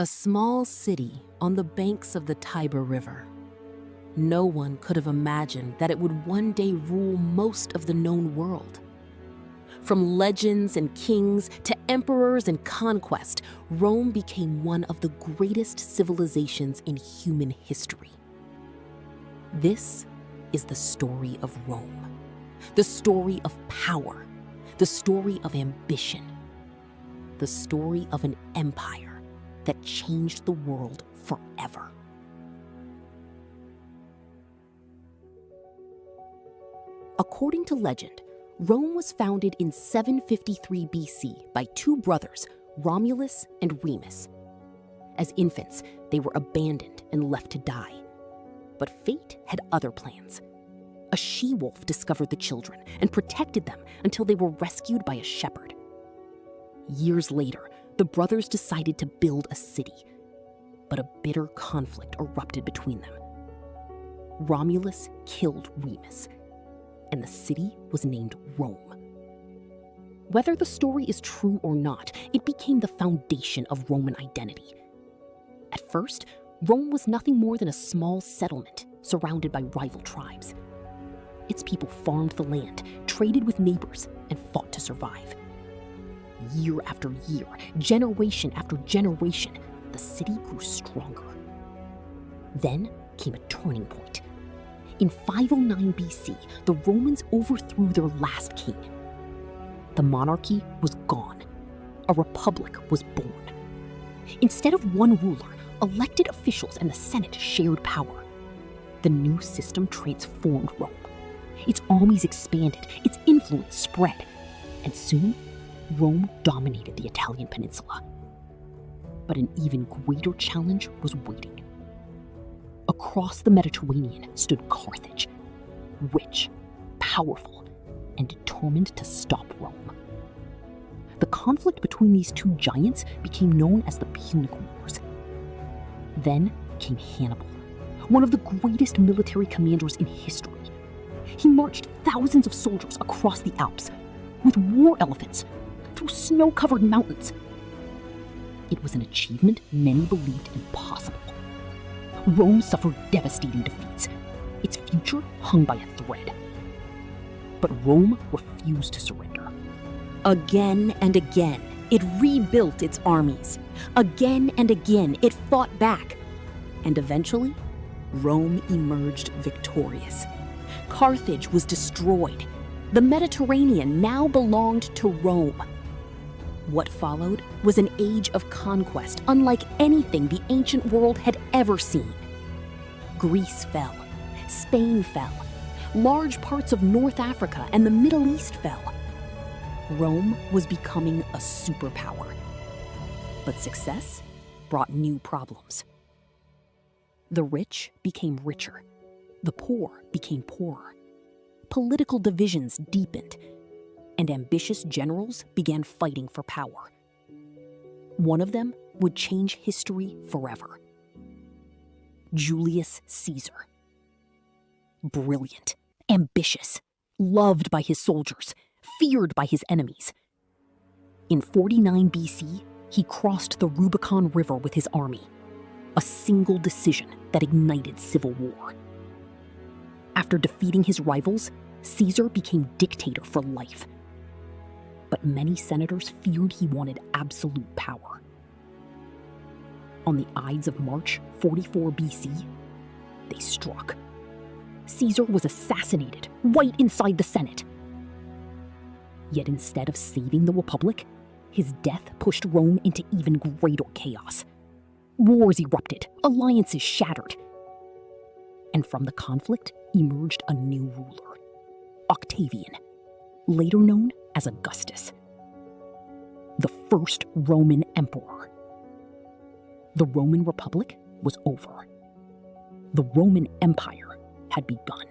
A small city on the banks of the Tiber River. No one could have imagined that it would one day rule most of the known world. From legends and kings to emperors and conquest, Rome became one of the greatest civilizations in human history. This is the story of Rome, the story of power, the story of ambition, the story of an empire that changed the world forever. According to legend, Rome was founded in 753 BC by two brothers, Romulus and Remus. As infants, they were abandoned and left to die. But fate had other plans. A she-wolf discovered the children and protected them until they were rescued by a shepherd. Years later, the brothers decided to build a city, but a bitter conflict erupted between them. Romulus killed Remus, and the city was named Rome. Whether the story is true or not, it became the foundation of Roman identity. At first, Rome was nothing more than a small settlement surrounded by rival tribes. Its people farmed the land, traded with neighbors, and fought to survive. Year after year, generation after generation, the city grew stronger. Then came a turning point. In 509 BC, the Romans overthrew their last king. The monarchy was gone. A republic was born. Instead of one ruler, elected officials and the Senate shared power. The new system transformed Rome. Its armies expanded, its influence spread, and soon, Rome dominated the Italian peninsula. But an even greater challenge was waiting. Across the Mediterranean stood Carthage, rich, powerful, and determined to stop Rome. The conflict between these two giants became known as the Punic Wars. Then came Hannibal, one of the greatest military commanders in history. He marched thousands of soldiers across the Alps, with war elephants, through snow-covered mountains. It was an achievement many believed impossible. Rome suffered devastating defeats. Its future hung by a thread. But Rome refused to surrender. Again and again, it rebuilt its armies. Again and again, it fought back. And eventually, Rome emerged victorious. Carthage was destroyed. The Mediterranean now belonged to Rome. What followed was an age of conquest unlike anything the ancient world had ever seen. Greece fell. Spain fell. Large parts of North Africa and the Middle East fell. Rome was becoming a superpower. But success brought new problems. The rich became richer. The poor became poorer. Political divisions deepened, and ambitious generals began fighting for power. One of them would change history forever. Julius Caesar. Brilliant, ambitious, loved by his soldiers, feared by his enemies. In 49 BC, he crossed the Rubicon River with his army, a single decision that ignited civil war. After defeating his rivals, Caesar became dictator for life. But many senators feared he wanted absolute power. On the Ides of March 44 BC, they struck. Caesar was assassinated right inside the Senate. Yet instead of saving the Republic, his death pushed Rome into even greater chaos. Wars erupted, alliances shattered. And from the conflict emerged a new ruler, Octavian, later known as Augustus, the first Roman emperor. The Roman Republic was over. The Roman Empire had begun.